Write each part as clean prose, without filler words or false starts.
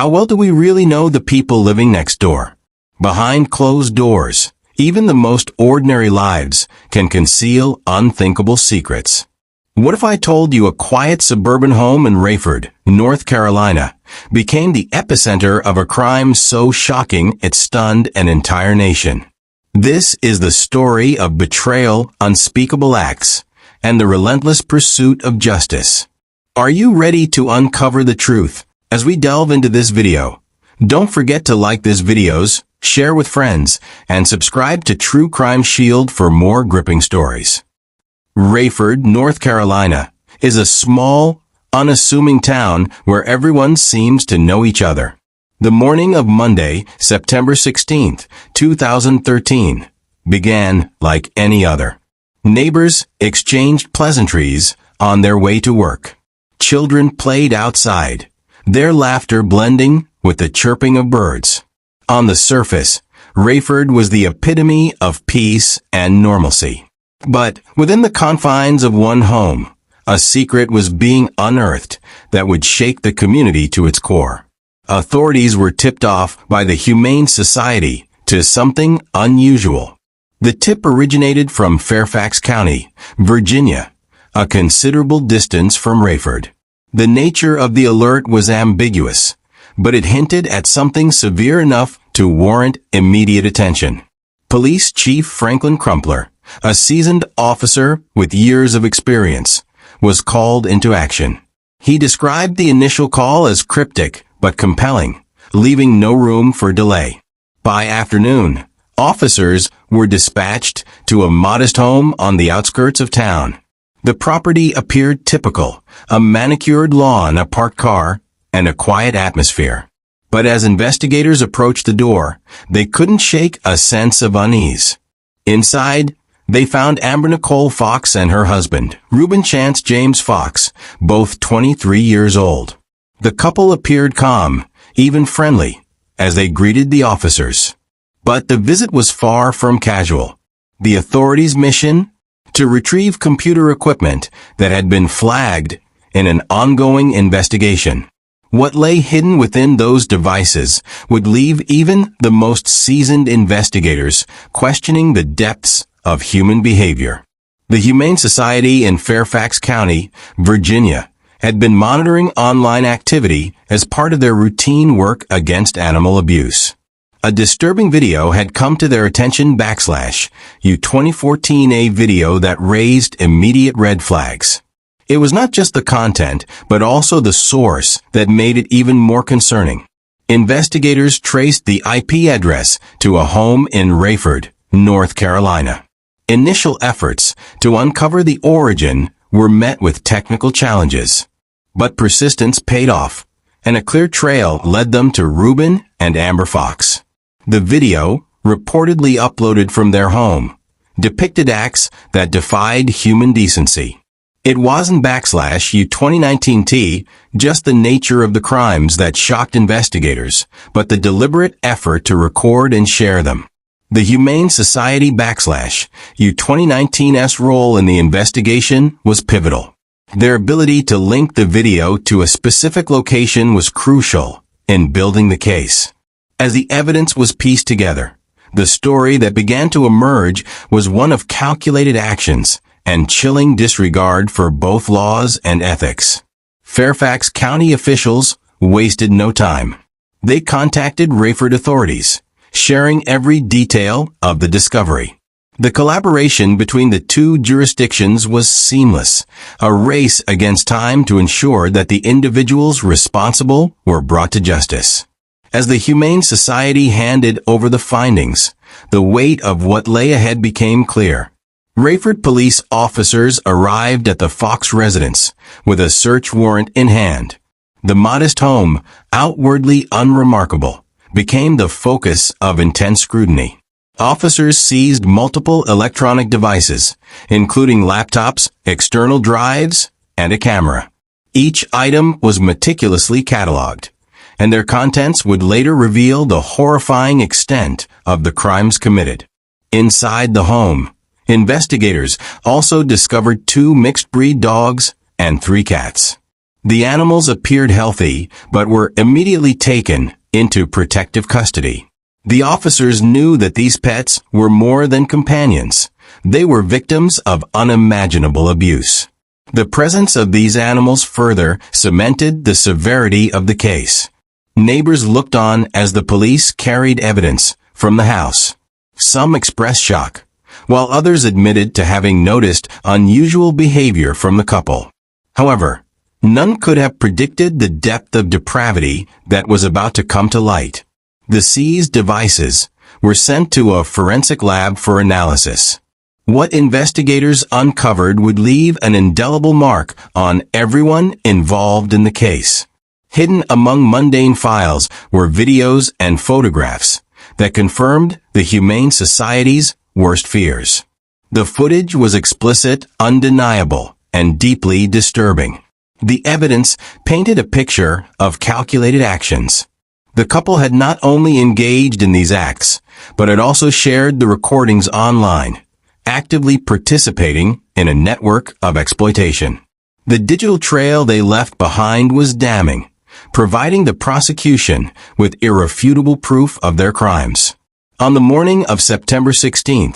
How well do we really know the people living next door? Behind closed doors, even the most ordinary lives can conceal unthinkable secrets. What if I told you a quiet suburban home in Rayford, North Carolina, became the epicenter of a crime so shocking it stunned an entire nation? This is the story of betrayal, unspeakable acts, and the relentless pursuit of justice. Are you ready to uncover the truth? As we delve into this video, don't forget to like this videos, share with friends, and subscribe to True Crime Shield for more gripping stories. Rayford, North Carolina, is a small, unassuming town where everyone seems to know each other. The morning of Monday, September 16, 2013, began like any other. Neighbors exchanged pleasantries on their way to work. Children played outside, their laughter blending with the chirping of birds. On the surface, Rayford was the epitome of peace and normalcy. But within the confines of one home, a secret was being unearthed that would shake the community to its core. Authorities were tipped off by the Humane Society to something unusual. The tip originated from Fairfax County, Virginia, a considerable distance from Rayford. The nature of the alert was ambiguous, but it hinted at something severe enough to warrant immediate attention. Police Chief Franklin Crumpler, a seasoned officer with years of experience, was called into action. He described the initial call as cryptic but compelling, leaving no room for delay. By afternoon, officers were dispatched to a modest home on the outskirts of town. The property appeared typical, a manicured lawn, a parked car, and a quiet atmosphere. But as investigators approached the door, they couldn't shake a sense of unease. Inside, they found Amber Nicole Fox and her husband, Reuben Chance James Fox, both 23 years old. The couple appeared calm, even friendly, as they greeted the officers. But the visit was far from casual. The authorities' mission? To retrieve computer equipment that had been flagged in an ongoing investigation. What lay hidden within those devices would leave even the most seasoned investigators questioning the depths of human behavior. The Humane Society in Fairfax County, Virginia, had been monitoring online activity as part of their routine work against animal abuse. A disturbing video had come to their attention /U2014, a video that raised immediate red flags. It was not just the content, but also the source that made it even more concerning. Investigators traced the IP address to a home in Rayford, North Carolina. Initial efforts to uncover the origin were met with technical challenges. But persistence paid off, and a clear trail led them to Reuben and Amber Fox. The video, reportedly uploaded from their home, depicted acts that defied human decency. It wasn't /U2019 just the nature of the crimes that shocked investigators, but the deliberate effort to record and share them. The Humane Society /U2019's role in the investigation was pivotal. Their ability to link the video to a specific location was crucial in building the case. As the evidence was pieced together, the story that began to emerge was one of calculated actions and chilling disregard for both laws and ethics. Fairfax County officials wasted no time. They contacted Rayford authorities, sharing every detail of the discovery. The collaboration between the two jurisdictions was seamless, a race against time to ensure that the individuals responsible were brought to justice. As the Humane Society handed over the findings, the weight of what lay ahead became clear. Rayford police officers arrived at the Fox residence with a search warrant in hand. The modest home, outwardly unremarkable, became the focus of intense scrutiny. Officers seized multiple electronic devices, including laptops, external drives, and a camera. Each item was meticulously cataloged, and their contents would later reveal the horrifying extent of the crimes committed. Inside the home, investigators also discovered 2 mixed-breed dogs and 3 cats. The animals appeared healthy, but were immediately taken into protective custody. The officers knew that these pets were more than companions. They were victims of unimaginable abuse. The presence of these animals further cemented the severity of the case. Neighbors looked on as the police carried evidence from the house. Some expressed shock, while others admitted to having noticed unusual behavior from the couple. However, none could have predicted the depth of depravity that was about to come to light. The seized devices were sent to a forensic lab for analysis. What investigators uncovered would leave an indelible mark on everyone involved in the case. Hidden among mundane files were videos and photographs that confirmed the Humane Society's worst fears. The footage was explicit, undeniable, and deeply disturbing. The evidence painted a picture of calculated actions. The couple had not only engaged in these acts, but had also shared the recordings online, actively participating in a network of exploitation. The digital trail they left behind was damning, providing the prosecution with irrefutable proof of their crimes. On the morning of September 16,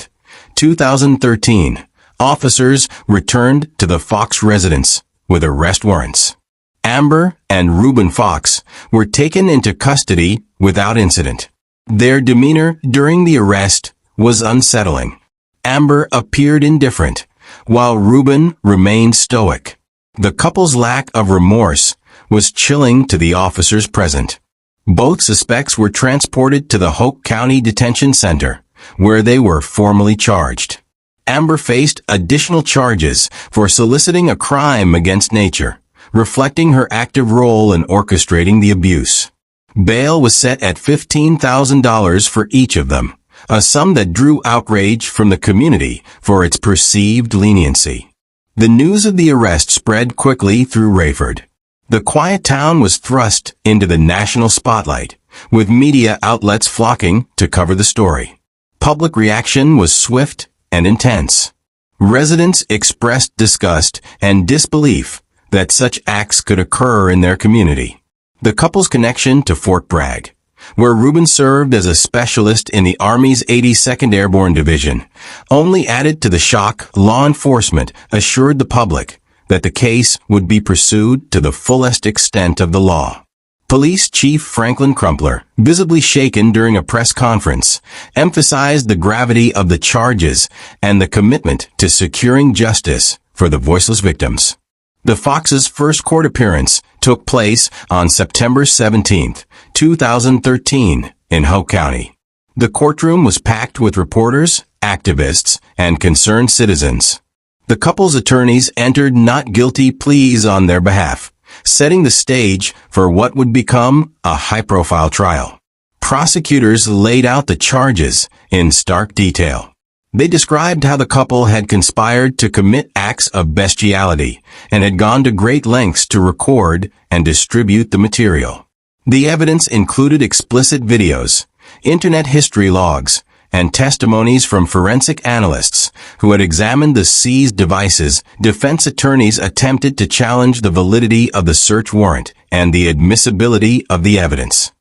2013, officers returned to the Fox residence with arrest warrants. Amber and Reuben Fox were taken into custody without incident. Their demeanor during the arrest was unsettling. Amber appeared indifferent, while Reuben remained stoic. The couple's lack of remorse was chilling to the officers present. Both suspects were transported to the Hope County Detention Center, where they were formally charged. Amber faced additional charges for soliciting a crime against nature, reflecting her active role in orchestrating the abuse. Bail was set at $15,000 for each of them, a sum that drew outrage from the community for its perceived leniency. The news of the arrest spread quickly through Rayford. The quiet town was thrust into the national spotlight, with media outlets flocking to cover the story. Public reaction was swift and intense. Residents expressed disgust and disbelief that such acts could occur in their community. The couple's connection to Fort Bragg, where Reuben served as a specialist in the Army's 82nd Airborne Division, only added to the shock. Law enforcement assured the public that the case would be pursued to the fullest extent of the law. Police Chief Franklin Crumpler, visibly shaken during a press conference, emphasized the gravity of the charges and the commitment to securing justice for the voiceless victims. The Fox's first court appearance took place on September 17, 2013, in Hope County. The courtroom was packed with reporters, activists, and concerned citizens. The couple's attorneys entered not guilty pleas on their behalf, setting the stage for what would become a high-profile trial. Prosecutors laid out the charges in stark detail. They described how the couple had conspired to commit acts of bestiality and had gone to great lengths to record and distribute the material. The evidence included explicit videos, internet history logs, and testimonies from forensic analysts who had examined the seized devices. Defense attorneys attempted to challenge the validity of the search warrant and the admissibility of the evidence.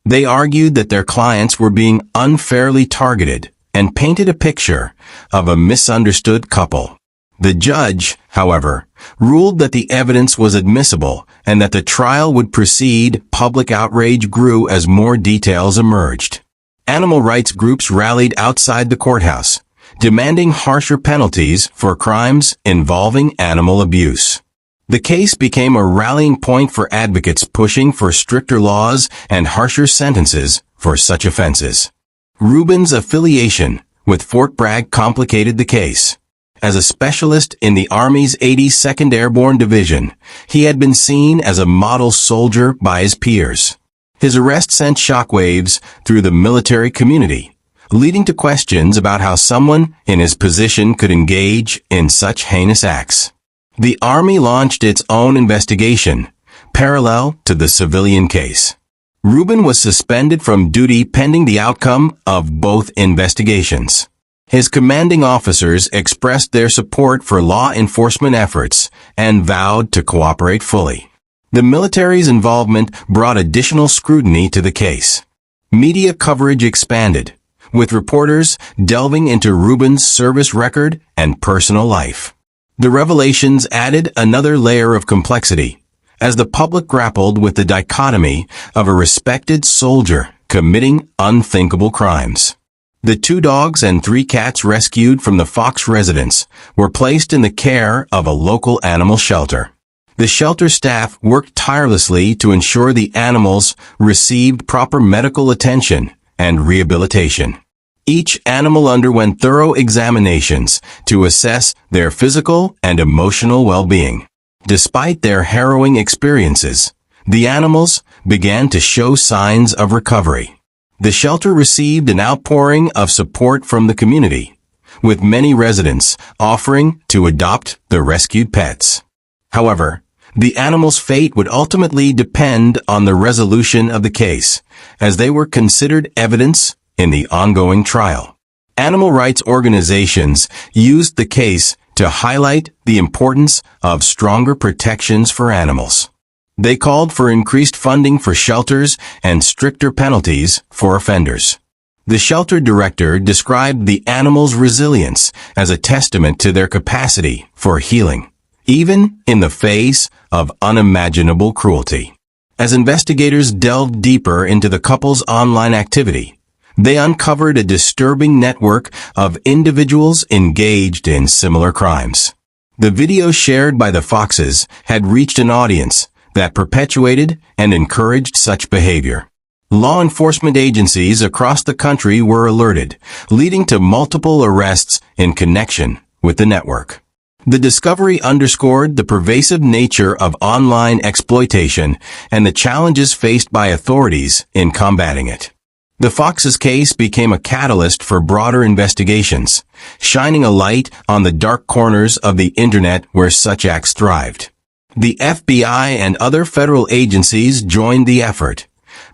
They argued that their clients were being unfairly targeted and painted a picture of a misunderstood couple. The judge, however, ruled that the evidence was admissible and that the trial would proceed. Public outrage grew as more details emerged. Animal rights groups rallied outside the courthouse, demanding harsher penalties for crimes involving animal abuse. The case became a rallying point for advocates pushing for stricter laws and harsher sentences for such offenses. Reuben's affiliation with Fort Bragg complicated the case. As a specialist in the Army's 82nd Airborne Division, he had been seen as a model soldier by his peers. His arrest sent shockwaves through the military community, leading to questions about how someone in his position could engage in such heinous acts. The Army launched its own investigation, parallel to the civilian case. Reuben was suspended from duty pending the outcome of both investigations. His commanding officers expressed their support for law enforcement efforts and vowed to cooperate fully. The military's involvement brought additional scrutiny to the case. Media coverage expanded, with reporters delving into Reuben's service record and personal life. The revelations added another layer of complexity, as the public grappled with the dichotomy of a respected soldier committing unthinkable crimes. The 2 dogs and 3 cats rescued from the Fox residence were placed in the care of a local animal shelter. The shelter staff worked tirelessly to ensure the animals received proper medical attention and rehabilitation. Each animal underwent thorough examinations to assess their physical and emotional well-being. Despite their harrowing experiences, the animals began to show signs of recovery. The shelter received an outpouring of support from the community, with many residents offering to adopt the rescued pets. However, the animals' fate would ultimately depend on the resolution of the case, as they were considered evidence in the ongoing trial. Animal rights organizations used the case to highlight the importance of stronger protections for animals. They called for increased funding for shelters and stricter penalties for offenders. The shelter director described the animals' resilience as a testament to their capacity for healing, even in the face of unimaginable cruelty. As investigators delved deeper into the couple's online activity, they uncovered a disturbing network of individuals engaged in similar crimes. The videos shared by the Foxes had reached an audience that perpetuated and encouraged such behavior. Law enforcement agencies across the country were alerted, leading to multiple arrests in connection with the network. The discovery underscored the pervasive nature of online exploitation and the challenges faced by authorities in combating it. The Foxes case became a catalyst for broader investigations, shining a light on the dark corners of the internet where such acts thrived. The FBI and other federal agencies joined the effort,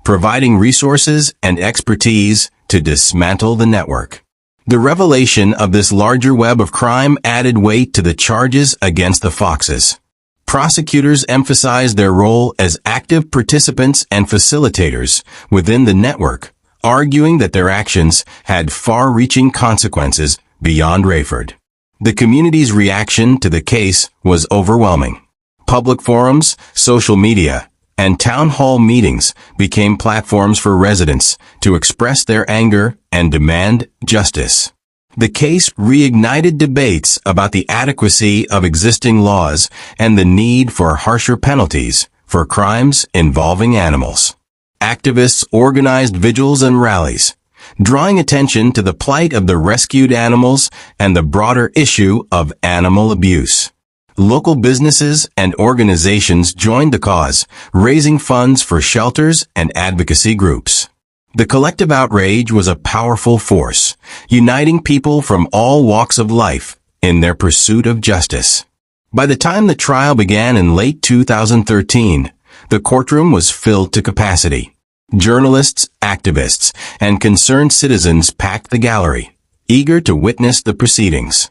providing resources and expertise to dismantle the network. The revelation of this larger web of crime added weight to the charges against the Foxes. Prosecutors emphasized their role as active participants and facilitators within the network, arguing that their actions had far-reaching consequences beyond Rayford. The community's reaction to the case was overwhelming. Public forums, social media, and town hall meetings became platforms for residents to express their anger and demand justice. The case reignited debates about the adequacy of existing laws and the need for harsher penalties for crimes involving animals. Activists organized vigils and rallies, drawing attention to the plight of the rescued animals and the broader issue of animal abuse. Local businesses and organizations joined the cause, raising funds for shelters and advocacy groups. The collective outrage was a powerful force, uniting people from all walks of life in their pursuit of justice. By the time the trial began in late 2013, the courtroom was filled to capacity. Journalists, activists, and concerned citizens packed the gallery, eager to witness the proceedings.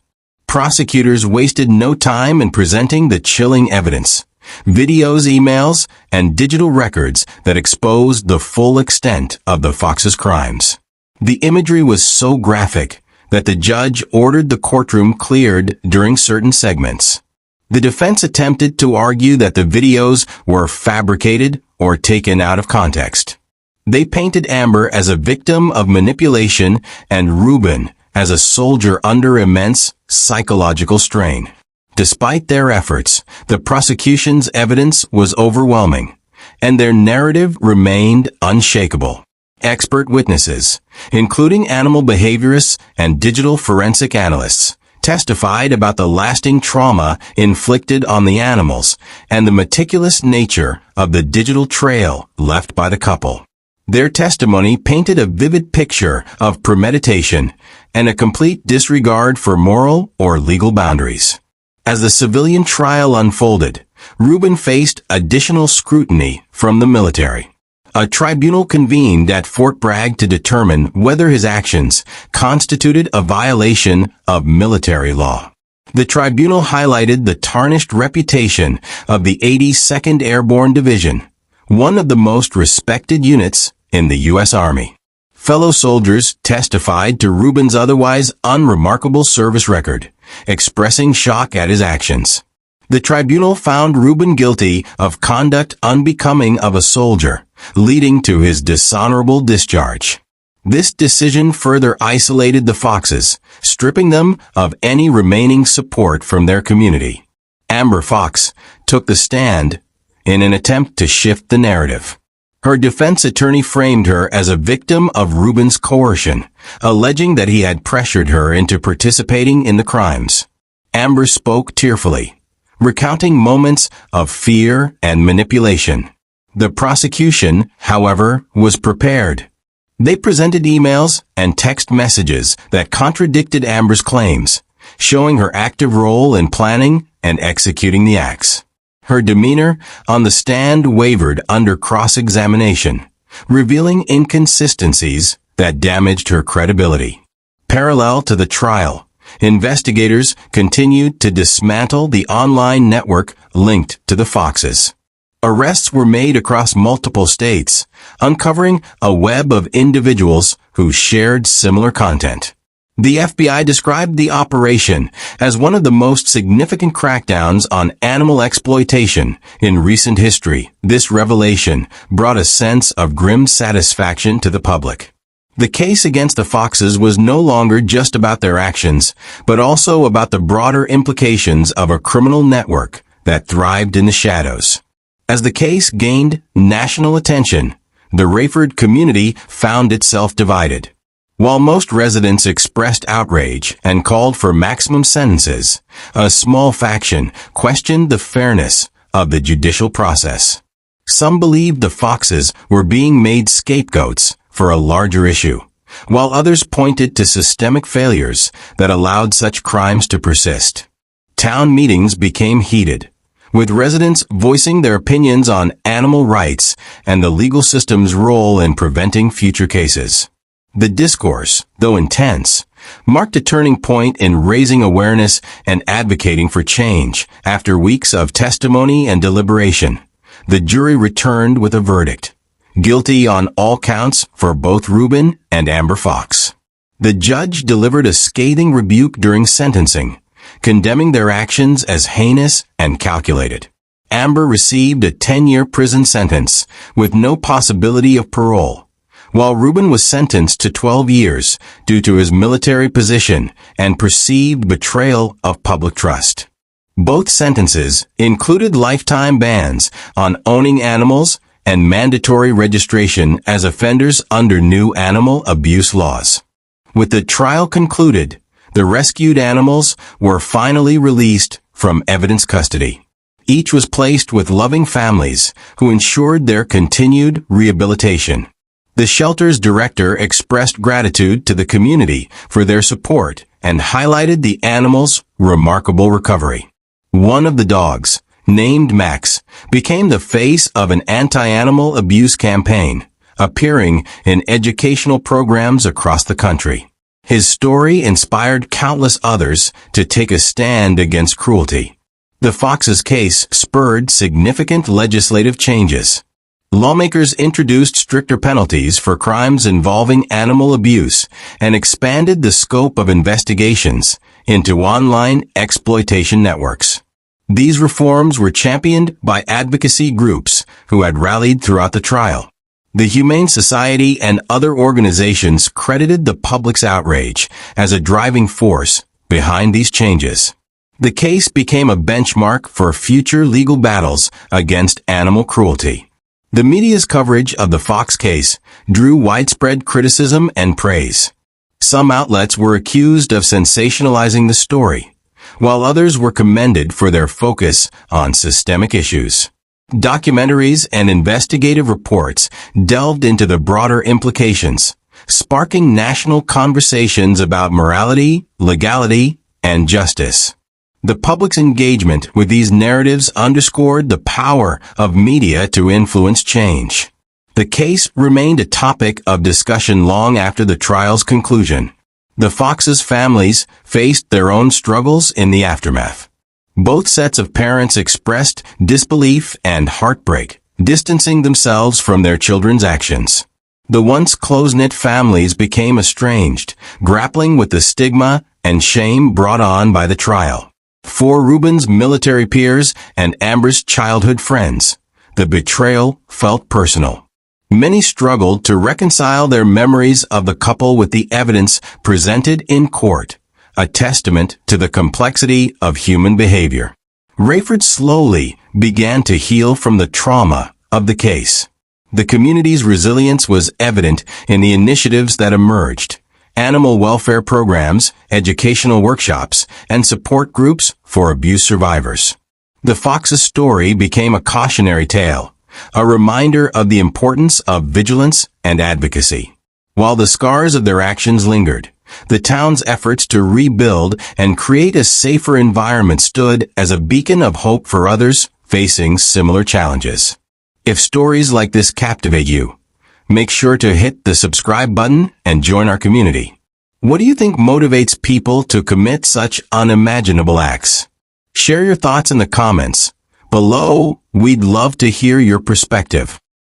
Prosecutors wasted no time in presenting the chilling evidence, videos, emails, and digital records that exposed the full extent of the Foxes' crimes. The imagery was so graphic that the judge ordered the courtroom cleared during certain segments. The defense attempted to argue that the videos were fabricated or taken out of context. They painted Amber as a victim of manipulation and Reuben as a soldier under immense psychological strain. Despite their efforts, the prosecution's evidence was overwhelming, and their narrative remained unshakable. Expert witnesses, including animal behaviorists and digital forensic analysts, testified about the lasting trauma inflicted on the animals and the meticulous nature of the digital trail left by the couple. Their testimony painted a vivid picture of premeditation and a complete disregard for moral or legal boundaries. As the civilian trial unfolded, Reuben faced additional scrutiny from the military. A tribunal convened at Fort Bragg to determine whether his actions constituted a violation of military law. The tribunal highlighted the tarnished reputation of the 82nd Airborne Division, one of the most respected units in the U.S. Army. Fellow soldiers testified to Rubin's otherwise unremarkable service record, expressing shock at his actions. The tribunal found Rubin guilty of conduct unbecoming of a soldier, leading to his dishonorable discharge. This decision further isolated the Foxes, stripping them of any remaining support from their community. Amber Fox took the stand in an attempt to shift the narrative. Her defense attorney framed her as a victim of Rubin's coercion, alleging that he had pressured her into participating in the crimes. Amber spoke tearfully, recounting moments of fear and manipulation. The prosecution, however, was prepared. They presented emails and text messages that contradicted Amber's claims, showing her active role in planning and executing the acts. Her demeanor on the stand wavered under cross-examination, revealing inconsistencies that damaged her credibility. Parallel to the trial, investigators continued to dismantle the online network linked to the Foxes. Arrests were made across multiple states, uncovering a web of individuals who shared similar content. The FBI described the operation as one of the most significant crackdowns on animal exploitation in recent history. This revelation brought a sense of grim satisfaction to the public. The case against the Foxes was no longer just about their actions, but also about the broader implications of a criminal network that thrived in the shadows. As the case gained national attention, the Rayford community found itself divided. While most residents expressed outrage and called for maximum sentences, a small faction questioned the fairness of the judicial process. Some believed the Foxes were being made scapegoats for a larger issue, while others pointed to systemic failures that allowed such crimes to persist. Town meetings became heated, with residents voicing their opinions on animal rights and the legal system's role in preventing future cases. The discourse, though intense, marked a turning point in raising awareness and advocating for change. After weeks of testimony and deliberation, the jury returned with a verdict: guilty on all counts for both Rubin and Amber Fox. The judge delivered a scathing rebuke during sentencing, condemning their actions as heinous and calculated. Amber received a 10-year prison sentence with no possibility of parole, while Rubin was sentenced to 12 years due to his military position and perceived betrayal of public trust. Both sentences included lifetime bans on owning animals and mandatory registration as offenders under new animal abuse laws. With the trial concluded, the rescued animals were finally released from evidence custody. Each was placed with loving families who ensured their continued rehabilitation. The shelter's director expressed gratitude to the community for their support and highlighted the animals' remarkable recovery. One of the dogs, named Max, became the face of an anti-animal abuse campaign, appearing in educational programs across the country. His story inspired countless others to take a stand against cruelty. The Foxes case spurred significant legislative changes. Lawmakers introduced stricter penalties for crimes involving animal abuse and expanded the scope of investigations into online exploitation networks. These reforms were championed by advocacy groups who had rallied throughout the trial. The Humane Society and other organizations credited the public's outrage as a driving force behind these changes. The case became a benchmark for future legal battles against animal cruelty. The media's coverage of the Fox case drew widespread criticism and praise. Some outlets were accused of sensationalizing the story, while others were commended for their focus on systemic issues. Documentaries and investigative reports delved into the broader implications, sparking national conversations about morality, legality, and justice. The public's engagement with these narratives underscored the power of media to influence change. The case remained a topic of discussion long after the trial's conclusion. The Foxes' families faced their own struggles in the aftermath. Both sets of parents expressed disbelief and heartbreak, distancing themselves from their children's actions. The once close-knit families became estranged, grappling with the stigma and shame brought on by the trial. For Reuben's military peers and Amber's childhood friends, the betrayal felt personal. Many struggled to reconcile their memories of the couple with the evidence presented in court, a testament to the complexity of human behavior. Rayford slowly began to heal from the trauma of the case. The community's resilience was evident in the initiatives that emerged: animal welfare programs, educational workshops, and support groups for abuse survivors. The Foxes' story became a cautionary tale, a reminder of the importance of vigilance and advocacy. While the scars of their actions lingered, the town's efforts to rebuild and create a safer environment stood as a beacon of hope for others facing similar challenges. If stories like this captivate you, make sure to hit the subscribe button and join our community. What do you think motivates people to commit such unimaginable acts? Share your thoughts in the comments below. We'd love to hear your perspective.